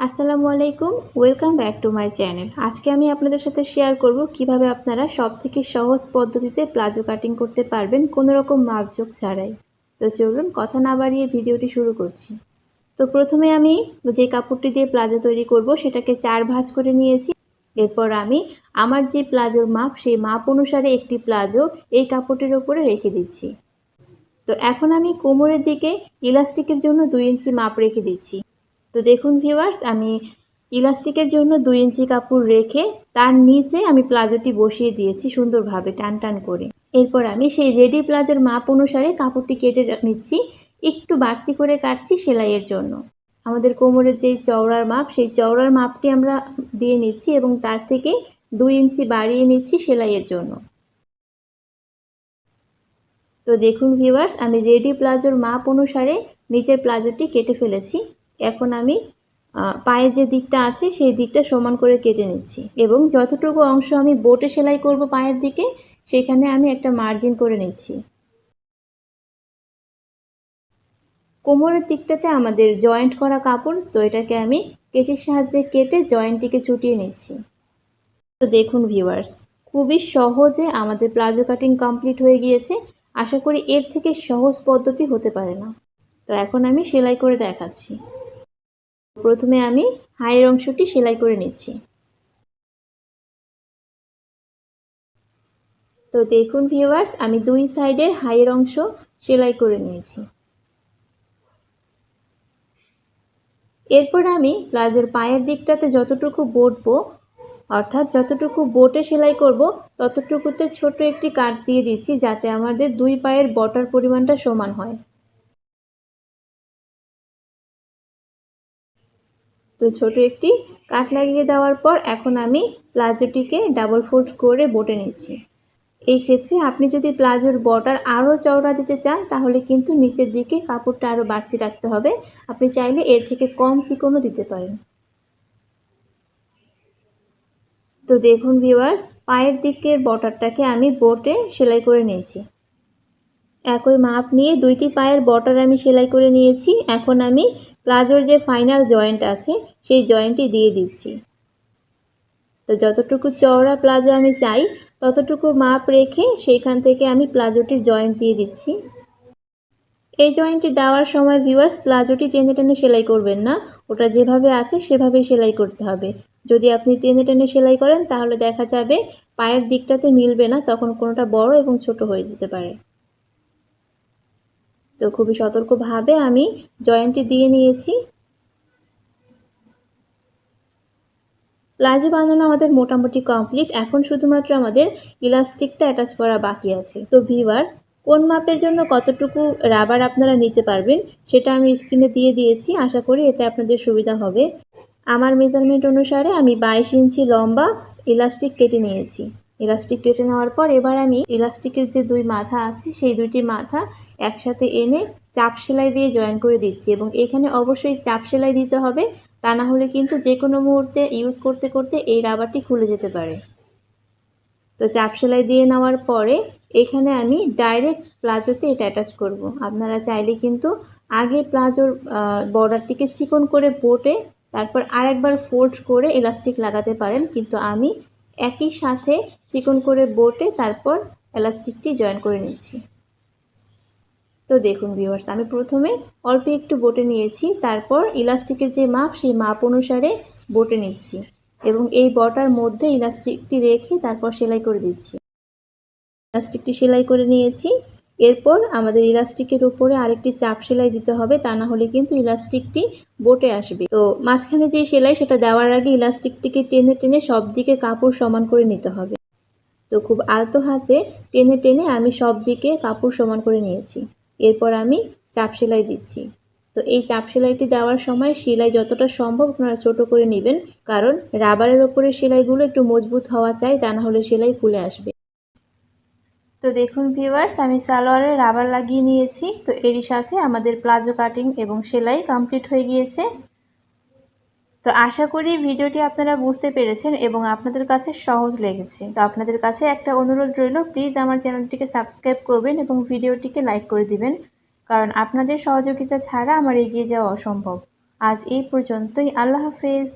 আসসালামু আলাইকুম, welcome back to my channel. আজকে আমি আপনাদের সাথে শেয়ার করব কিভাবে আপনারা সবথেকে সহজ পদ্ধতিতে প্লাজো কাটিং করতে পারবেন কোনো রকম মাপজোক ছাড়াই। তো চলুন কথা না বাড়িয়ে ভিডিওটি শুরু করছি। তো প্রথমে আমি যে কাপড়টি দিয়ে প্লাজো তৈরি করব সেটাকে 4 ভাঁজ করে নিয়েছি। এরপর আমি আমার যে প্লাজোর মাপ সেই মাপ অনুসারে একটি প্লাজো এই কাপড়টির উপরে রেখে দিচ্ছি। তো এখন আমি কোমরের দিকে ইলাস্টিকের জন্য 2 ইঞ্চি মাপ রেখে দিচ্ছি। তো দেখুন ভিউয়ার্স, আমি ইলাস্টিকের জন্য 2 ইঞ্চি কাপড় রেখে তার নিচে আমি প্লাজোটি বসিয়ে দিয়েছি সুন্দরভাবে টান টান করে। এরপর আমি সেই রেডি প্লাজোর মাপ অনুসারে কাপড়টি কেটে নিচ্ছি। একটু বাড়তি করে কাটছি সেলাইয়ের জন্য। আমাদের কোমরের যেই চওড়ার মাপ সেই চওড়ার মাপটি আমরা দিয়ে নিচ্ছি এবং তার থেকে 2 ইঞ্চি বাড়িয়ে নিচ্ছি সেলাইয়ের জন্য। তো দেখুন ভিউয়ার্স, আমি রেডি প্লাজোর মাপ অনুসারে নিচের প্লাজোটি কেটে ফেলেছি। এখন আমি পায়ের যে দিকটা আছে সেই দিকটা সমান করে কেটে নিচ্ছি এবং যতটুকু অংশ আমি বোটে সেলাই করব পায়ের দিকে সেখানে আমি একটা মার্জিন করে নিচ্ছি। কোমরের দিকটাতে আমাদের জয়েন্ট করা কাপড়, তো এটাকে আমি কেচির সাহায্যে কেটে জয়েন্টটিকে ছুটিয়ে নিচ্ছি। তো দেখুন ভিউয়ার্স, খুবই সহজে আমাদের প্লাজো কাটিং কমপ্লিট হয়ে গিয়েছে। আশা করি এর থেকে সহজ পদ্ধতি হতে পারে না। তো এখন আমি সেলাই করে দেখাচ্ছি। প্রথমে আমি হাইয়ের অংশটি সেলাই করে নিচ্ছি। তো দেখুন ভিউয়ার্স, আমি 2 সাইডের হাইয়ের অংশ সেলাই করে নিয়েছি। এরপর আমি প্লাজোর পায়ের দিকটাতে যতটুকু বটবো, অর্থাৎ যতটুকু বোটে সেলাই করব ততটুকুতে ছোট একটি কাট দিয়ে দিচ্ছি যাতে আমাদের 2 পায়ের বটার পরিমাণটা সমান হয়। তো ছোট একটি কাট লাগিয়ে দেওয়ার পর এখন আমি প্লাজোটিকে ডাবল ফোল্ড করে বটে নিচ্ছি। এই ক্ষেত্রে আপনি যদি প্লাজোর বর্ডার আরও চওড়া দিতে চান তাহলে কিন্তু নিচের দিকে কাপড়টা আরও বাড়তি রাখতে হবে। আপনি চাইলে এর থেকে কম চিকনও দিতে পারেন। তো দেখুন ভিউয়ার্স, পায়ের দিকের বর্ডারটাকে আমি বোটে সেলাই করে নিয়েছি। একই মাপ নিয়ে 2টি পায়ের বর্ডার আমি সেলাই করে নিয়েছি। এখন আমি প্লাজোর যে ফাইনাল জয়েন্ট আছে সেই জয়েন্টটি দিয়ে দিচ্ছি। তো যতটুকু চওড়া প্লাজো আমি চাই ততটুকু মাপ রেখে সেইখান থেকে আমি প্লাজোটির জয়েন্ট দিয়ে দিচ্ছি। এই জয়েন্টটি দেওয়ার সময় ভিউয়ার্স প্লাজোটি টেনে টেনে সেলাই করবেন না, ওটা যেভাবে আছে সেভাবেই সেলাই করতে হবে। যদি আপনি টেনে টেনে সেলাই করেন তাহলে দেখা যাবে পায়ের দিকটাতে মিলবে না, তখন কোনোটা বড় এবং ছোট হয়ে যেতে পারে। তো খুবই সতর্কভাবে আমি জয়েন্টটি দিয়ে নিয়েছি। প্লাজো বানানো আমাদের মোটামুটি কমপ্লিট। এখন শুধুমাত্র আমাদের ইলাস্টিকটা অ্যাটাচ করা বাকি আছে। তো ভিউয়ার্স, কোন মাপের জন্য কতটুকু রাবার আপনারা নিতে পারবেন সেটা আমি স্ক্রিনে দিয়ে দিয়েছি। আশা করি এতে আপনাদের সুবিধা হবে। আমার মেজারমেন্ট অনুসারে আমি 22 ইঞ্চি লম্বা ইলাস্টিক কেটে নিয়েছি। ইলাস্টিক কেটে নেওয়ার পর এবার আমি ইলাস্টিকের যে 2 মাথা আছে সেই 2টি মাথা একসাথে এনে চাপ সেলাই দিয়ে জয়েন করে দিচ্ছি এবং এখানে অবশ্যই চাপ সেলাই দিতে হবে, তা না হলে কিন্তু যে কোনো মুহূর্তে ইউজ করতে করতে এই রাবারটি খুলে যেতে পারে। তো চাপ সেলাই দিয়ে নেওয়ার পরে এখানে আমি ডাইরেক্ট প্লাজোতে এটা অ্যাটাচ করব। আপনারা চাইলে কিন্তু আগে প্লাজোর বর্ডারটিকে চিকন করে বোটে তারপর আরেকবার ফোল্ড করে ইলাস্টিক লাগাতে পারেন, কিন্তু আমি একই সাথে চিকন করে বোটে তারপর ইলাস্টিকটি জয়েন করে নিচ্ছি। তো দেখুন ভিউয়ার্স, আমি প্রথমে অল্প একটু বোটে নিয়েছি, তারপর ইলাস্টিকের যে মাপ সেই মাপ অনুসারে বোটে নিচ্ছি এবং এই বটার মধ্যে ইলাস্টিকটি রেখে তারপর সেলাই করে দিচ্ছি। ইলাস্টিকটি সেলাই করে নিয়েছি। এরপর আমাদের ইলাস্টিকের উপরে আরেকটি চাপ সেলাই দিতে হবে, তা না হলে কিন্তু ইলাস্টিকটি বোটে আসবে। তো মাঝখানে যে সেলাই সেটা দেওয়ার আগে ইলাস্টিকটিকে টেনে টেনে সব দিকে কাপড় সমান করে নিতে হবে। তো খুব আলতো হাতে টেনে টেনে আমি সব দিকে কাপড় সমান করে নিয়েছি। এরপর আমি চাপ সেলাই দিচ্ছি। তো এই চাপ সেলাইটি দেওয়ার সময় সেলাই যতটা সম্ভব আপনারা ছোট করে নেবেন, কারণ রাবারের ওপরে সেলাইগুলো একটু মজবুত হওয়া চাই, তা না হলে সেলাই খুলে আসবে। তো দেখুন ভিউয়ার্স, আমি সালোয়ারে রাবার লাগিয়ে নিয়েছি। তো এরই সাথে আমাদের প্লাজো কাটিং এবং সেলাই কমপ্লিট হয়ে গিয়েছে। তো আশা করি ভিডিওটি আপনারা বুঝতে পেরেছেন এবং আপনাদের কাছে সহজ লেগেছে। তো আপনাদের কাছে একটা অনুরোধ রইল, প্লিজ আমার চ্যানেলটিকে সাবস্ক্রাইব করবেন এবং ভিডিওটিকে লাইক করে দিবেন, কারণ আপনাদের সহযোগিতা ছাড়া আমার এগিয়ে যাওয়া অসম্ভব। আজ এই পর্যন্তই। আল্লাহ হাফেজ।